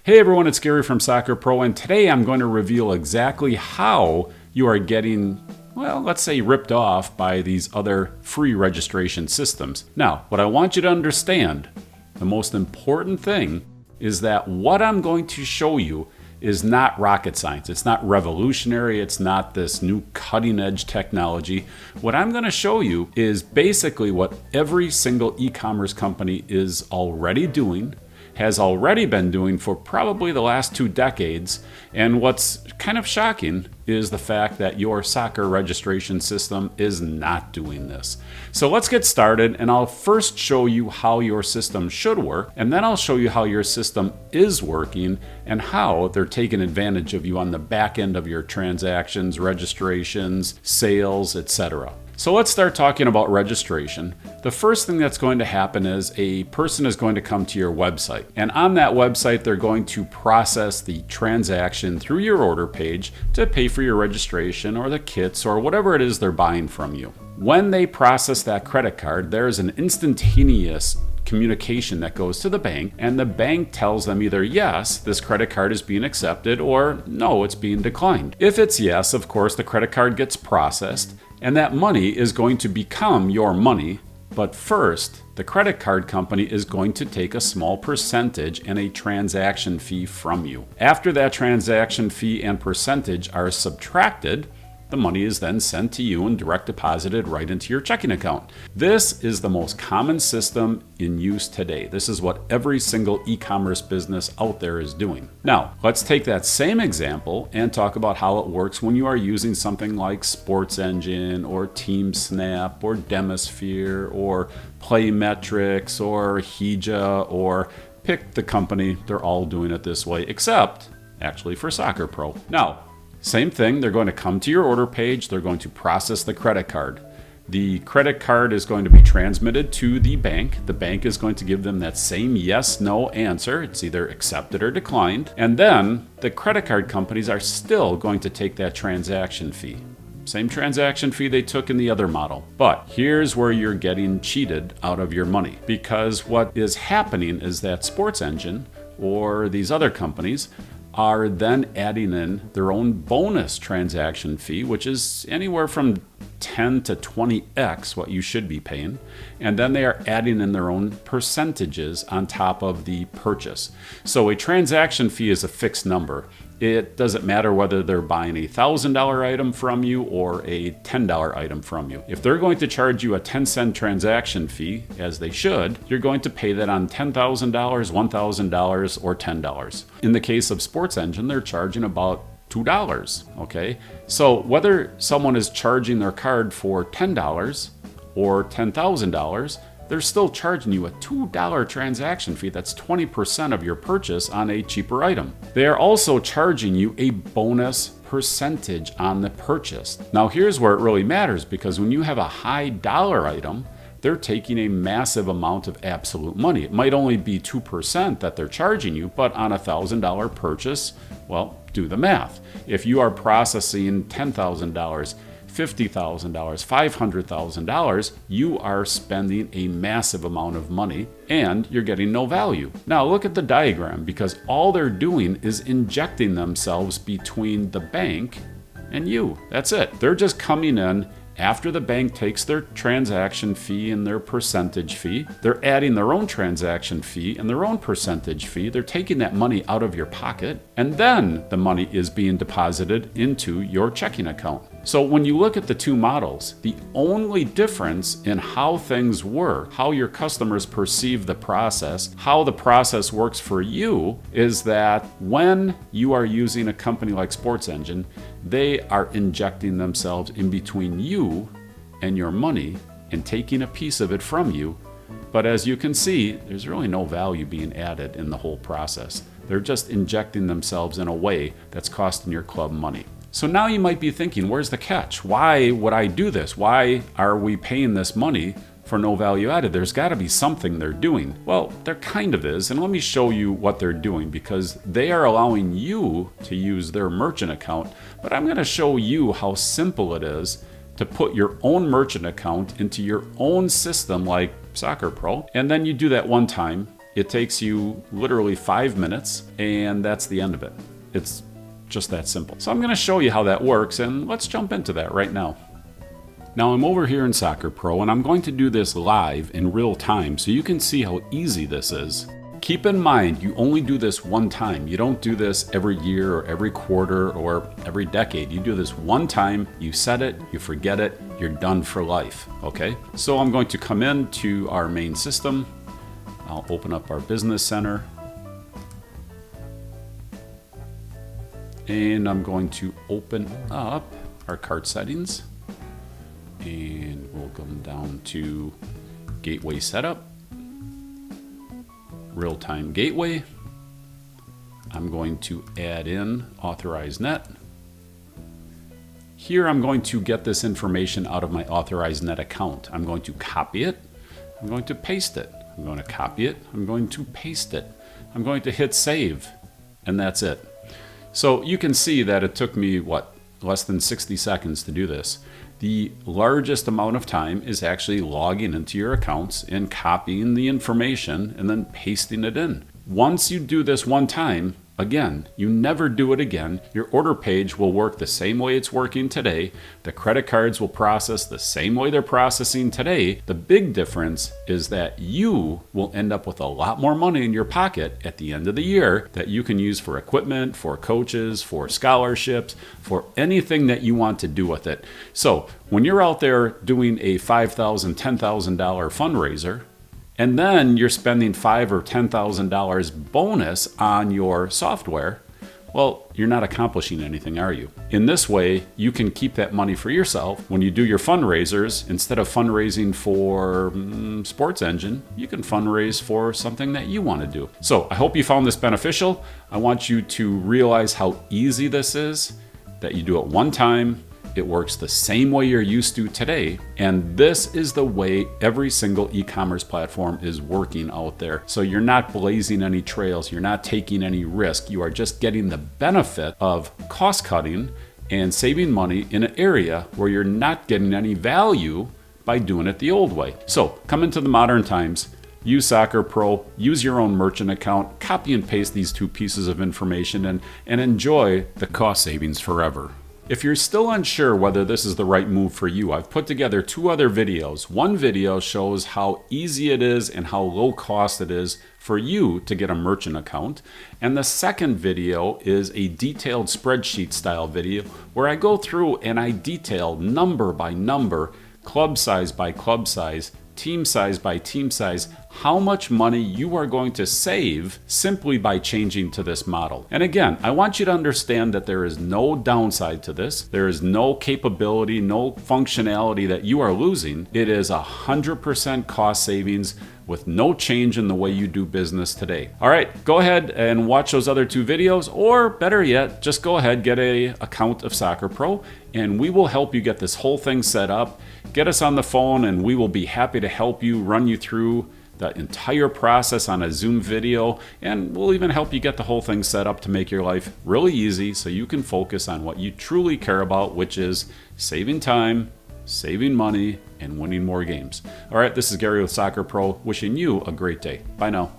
Hey everyone, it's Gary from Soccer Pro, and today I'm going to reveal exactly how you are getting, well, let's say ripped off by these other free registration systems. Now, what I want you to understand, the most important thing is that what I'm going to show you is not rocket science. It's not revolutionary. It's not this new cutting edge technology. What I'm going to show you is basically what every single e-commerce company is already doing, has already been doing for probably the last 2 decades. And what's kind of shocking is the fact that your soccer registration system is not doing this. So let's get started, and I'll first show you how your system should work, and then I'll show you how your system is working and how they're taking advantage of you on the back end of your transactions, registrations, sales, etc. So let's start talking about registration. The first thing that's going to happen is a person is going to come to your website. And on that website, they're going to process the transaction through your order page to pay for your registration or the kits or whatever it is they're buying from you. When they process that credit card, there's an instantaneous communication that goes to the bank, and the bank tells them either yes, this credit card is being accepted, or no, it's being declined. If it's yes, of course, the credit card gets processed, and that money is going to become your money. But first, the credit card company is going to take a small percentage and a transaction fee from you. After that transaction fee and percentage are subtracted, the money is then sent to you and direct deposited right into your checking account. This is the most common system in use today. This is what every single e-commerce business out there is doing. Now, let's take that same example and talk about how it works when you are using something like SportsEngine or TeamSnap or Demisphere or Playmetrics or Hija, or pick the company. They're all doing it this way, except actually for Soccer Pro. Now, same thing, they're going to come to your order page, they're going to process the credit card. The credit card is going to be transmitted to the bank. The bank is going to give them that same yes/no answer. It's either accepted or declined. And then the credit card companies are still going to take that transaction fee. Same transaction fee they took in the other model. But here's where you're getting cheated out of your money. Because what is happening is that SportsEngine or these other companies are then adding in their own bonus transaction fee, which is anywhere from 10 to 20x what you should be paying. And then they are adding in their own percentages on top of the purchase. So a transaction fee is a fixed number. It doesn't matter whether they're buying a $1,000 item from you or a $10 item from you. If they're going to charge you a 10-cent transaction fee, as they should, you're going to pay that on $10,000, $1,000, or $10. In the case of SportsEngine, they're charging about $2, okay? So whether someone is charging their card for $10 or $10,000, they're still charging you a $2 transaction fee. That's 20% of your purchase on a cheaper item. They are also charging you a bonus percentage on the purchase. Now here's where it really matters, because when you have a high dollar item, they're taking a massive amount of absolute money. It might only be 2% that they're charging you, but on a $1,000 purchase, well, do the math. If you are processing $10,000, $50,000, $500,000, you are spending a massive amount of money and you're getting no value. Now look at the diagram, because all they're doing is injecting themselves between the bank and you. That's it. They're just coming in after the bank takes their transaction fee and their percentage fee. They're adding their own transaction fee and their own percentage fee. They're taking that money out of your pocket, and then the money is being deposited into your checking account. So when you look at the two models, the only difference in how things work, how your customers perceive the process, how the process works for you, is that when you are using a company like SportsEngine, they are injecting themselves in between you and your money and taking a piece of it from you. But as you can see, there's really no value being added in the whole process. They're just injecting themselves in a way that's costing your club money. So now you might be thinking, where's the catch? Why would I do this? Why are we paying this money for no value added? There's got to be something they're doing. Well, there kind of is, and let me show you what they're doing, because they are allowing you to use their merchant account, but I'm going to show you how simple it is to put your own merchant account into your own system like Soccer Pro, and then you do that one time. It takes you literally 5 minutes, and that's the end of it. It's just that simple. So I'm going to show you how that works, and let's jump into that right now. Now I'm over here in Soccer Pro, and I'm going to do this live in real time so you can see how easy this is. Keep in mind, you only do this one time. You don't do this every year or every quarter or every decade. You do this one time, you set it, you forget it, you're done for life, okay? So I'm going to come into our main system. I'll open up our business center. And I'm going to open up our cart settings. And we'll come down to gateway setup. Real-time gateway. I'm going to add in authorized net. Here I'm going to get this information out of my authorized net account. I'm going to copy it. I'm going to paste it. I'm going to copy it. I'm going to paste it. I'm going to hit save, and that's it. So you can see that it took me, less than 60 seconds to do this. The largest amount of time is actually logging into your accounts and copying the information and then pasting it in. Once you do this one time, again, you never do it again. Your order page will work the same way it's working today. The credit cards will process the same way they're processing today. The big difference is that you will end up with a lot more money in your pocket at the end of the year that you can use for equipment, for coaches, for scholarships, for anything that you want to do with it. So when you're out there doing a $5,000, $10,000 fundraiser, and then you're spending $5,000 or $10,000 bonus on your software, well, you're not accomplishing anything, are you? In this way, you can keep that money for yourself. When you do your fundraisers, instead of fundraising for Sports Engine, you can fundraise for something that you want to do. So I hope you found this beneficial. I want you to realize how easy this is, that you do it one time. It works the same way you're used to today. And this is the way every single e-commerce platform is working out there. So you're not blazing any trails. You're not taking any risk. You are just getting the benefit of cost cutting and saving money in an area where you're not getting any value by doing it the old way. So come into the modern times. Use Soccer Pro, use your own merchant account, copy and paste these two pieces of information, and enjoy the cost savings forever. If you're still unsure whether this is the right move for you, I've put together 2 other videos. One video shows how easy it is and how low cost it is for you to get a merchant account. And the second video is a detailed spreadsheet style video where I go through and I detail number by number, club size by club size, team size by team size, how much money you are going to save simply by changing to this model. And again, I want you to understand that there is no downside to this. There is no capability, no functionality that you are losing. It is 100% cost savings with no change in the way you do business today. All right, go ahead and watch those other 2 videos, or better yet, just go ahead, get an account of Soccer Pro, and we will help you get this whole thing set up. Get us on the phone and we will be happy to help you, run you through the entire process on a Zoom video, and we'll even help you get the whole thing set up to make your life really easy so you can focus on what you truly care about, which is saving time, saving money, and winning more games. All right, this is Gary with Soccer Pro, wishing you a great day. Bye now.